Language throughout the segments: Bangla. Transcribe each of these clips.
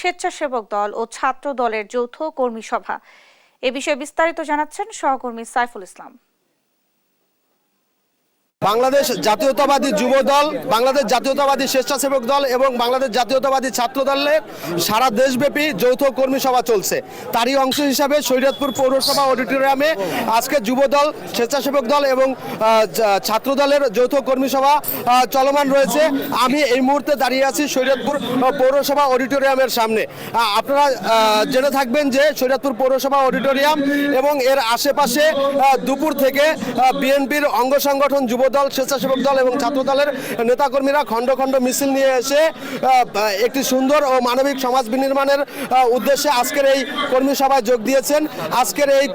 স্বেচ্ছাসেবক দল ও ছাত্র দলের যৌথ কর্মী সভা। এ বিষয়ে বিস্তারিত জানাচ্ছেন সহকর্মী সাইফুল ইসলাম। বাংলাদেশ জাতীয়তাবাদী যুব দল, বাংলাদেশ জাতীয়তাবাদী স্বেচ্ছাসেবক দল এবং বাংলাদেশ জাতীয়তাবাদী ছাত্র দলের সারা দেশব্যাপী যৌথ কর্মী সভা চলছে। তারই অংশ হিসাবে শরীয়তপুর পৌরসভা অডিটোরিয়ামে আজকে যুব দল, স্বেচ্ছাসেবক দল এবং ছাত্র দলের যৌথ কর্মী সভা চলমান রয়েছে। আমি এই মুহূর্তে দাঁড়িয়ে আছি শরীয়তপুর পৌরসভা অডিটোরিয়ামের সামনে। আপনারা জেনে থাকবেন যে শরীয়তপুর পৌরসভা অডিটোরিয়াম এবং এর আশেপাশে দুপুর থেকে বিএনপির অঙ্গ সংগঠন যুব দল, স্বেচ্ছাসেবক দল এবং ছাত্র দলের নেতাকর্মীরা খণ্ড খণ্ড মিছিল নিয়ে এসে একটি সুন্দর ও মানবিক সমাজ বিনির্মাণের উদ্দেশ্যে আজকের এই কর্মী সভায় যোগ দিয়েছেন। আজকের এই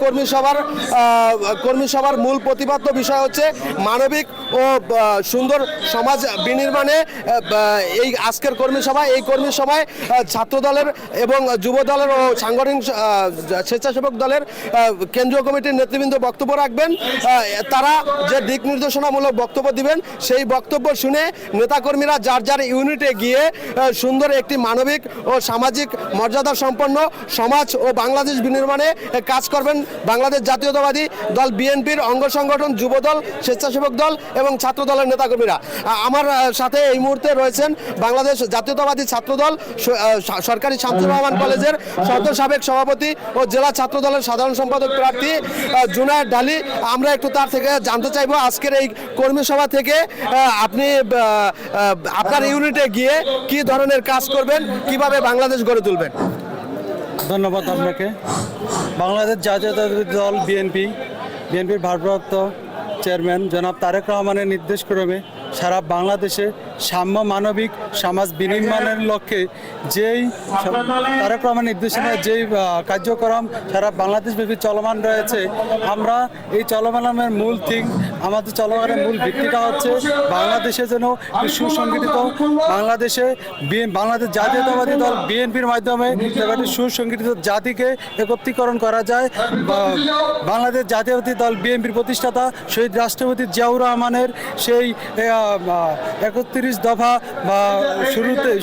কর্মী সভার মূল প্রতিপাদ্য বিষয় হচ্ছে মানবিক ও সুন্দর সমাজ বিনির্মাণে এই আজকের কর্মী সভায় ছাত্র দলের এবং যুব দলের ও সাংগঠনিক স্বেচ্ছাসেবক দলের কেন্দ্রীয় কমিটির নেতৃবৃন্দ বক্তব্য রাখবেন। তারা যে দিক নির্দেশনামূলক বক্তব্য দিবেন, সেই বক্তব্য শুনে নেতাকর্মীরা যার যার ইউনিটে গিয়ে সুন্দর একটি মানবিক ও সামাজিক মর্যাদা সম্পন্ন সমাজ ও বাংলাদেশ বিনির্মাণে কাজ করবেন। বাংলাদেশ জাতীয়তাবাদী দল বিএনপির অঙ্গ সংগঠন যুব দল, স্বেচ্ছাসেবক দল এবং ছাত্র দলের নেতাকর্মীরা। আমার সাথে এই মুহূর্তে রয়েছেন বাংলাদেশ জাতীয়তাবাদী ছাত্র দল সরকারি শামসুর রহমান কলেজের সাবেক সভাপতি ও জেলা ছাত্র দলের সাধারণ সম্পাদক প্রার্থী জুনায়েদ ঢালি। আমরা একটু তার থেকে জানতে চাইবো আজকের এই কর্মী সভা থেকে আপনি আপনার ইউনিটে গিয়ে কি ধরনের কাজ করবেন, কিভাবে বাংলাদেশ গড়ে তুলবেন? ধন্যবাদ আপনাকে। বাংলাদেশ জাতীয়তাবাদী দল বিএনপির ভারপ্রাপ্ত চেয়ারম্যান জনাব তারেক রহমানের নির্দেশক্রমে সারা বাংলাদেশে সাম্য মানবিক সমাজ বিনির্মাণের লক্ষ্যে যেই তারেক রহমান নির্দেশনায় যেই কার্যক্রম সারা বাংলাদেশব্যাপী চলমান রয়েছে, আমরা এই চলমানের মূল আমাদের চলমানের মূল ভিত্তিটা হচ্ছে বাংলাদেশে যেন সুসংগঠিত বাংলাদেশ জাতীয়তাবাদী দল বিএনপির মাধ্যমে একটি সুসংগঠিত জাতিকে একত্রীকরণ করা যায়। বাংলাদেশ জাতীয়তাবাদী দল বিএনপির প্রতিষ্ঠাতা শহীদ রাষ্ট্রপতি জিয়াউর রহমানের সেই 31 দফা বা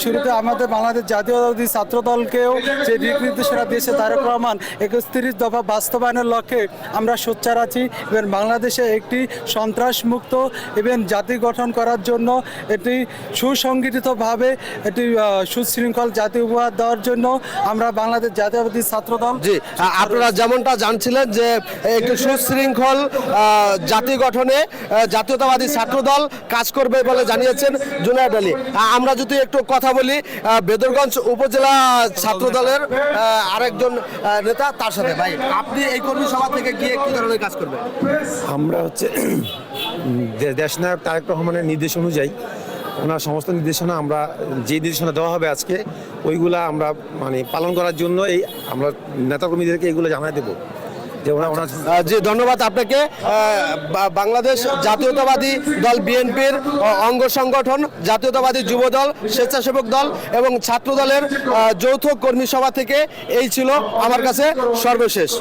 শুরুতে আমাদের বাংলাদেশ জাতীয়তাবাদী ছাত্র দলকেও যে দিক নির্দেশনা দিয়েছে তারেক রহমান, 31 দফা বাস্তবায়নের লক্ষ্যে আমরা সোচ্চার আছি এবং বাংলাদেশে একটি সন্ত্রাসমুক্ত এবং জাতি গঠন করার জন্য এটি সুসংগঠিতভাবে একটি সুশৃঙ্খল জাতি উপহার দেওয়ার জন্য আমরা বাংলাদেশ জাতীয়তাবাদী ছাত্র দল। জি, আপনারা যেমনটা জানছিলেন যে একটি সুশৃঙ্খল জাতি গঠনে জাতীয়তাবাদী ছাত্র দল কাজ করবে বলে জানিয়েছেন জুনায়েদ আলী। আমরা যদি একটু কথা বলি বেদরগঞ্জ উপজেলা ছাত্র দলের আরেকজন নেতা, তার সাথে ভাই আপনি এই কর্মী সভা থেকে গিয়ে কি ধরনের কাজ করবেন? আমরা দেশনায়ক তারেক রহমানের নির্দেশ অনুযায়ী ওনার সমস্ত নির্দেশনা আমরা যে নির্দেশনা দেওয়া হবে আজকে ওইগুলা আমরা পালন করার জন্য আমরা নেতাকর্মীদেরকে এইগুলো জানাই দেবো। জি, ধন্যবাদ আপনাকে। বাংলাদেশ জাতীয়তাবাদী দল বিএনপির অঙ্গ সংগঠন জাতীয়তাবাদী যুব দল, স্বেচ্ছাসেবক দল এবং ছাত্র দলের যৌথ কর্মী সভা থেকে এই ছিল আমার কাছে সর্বশেষ।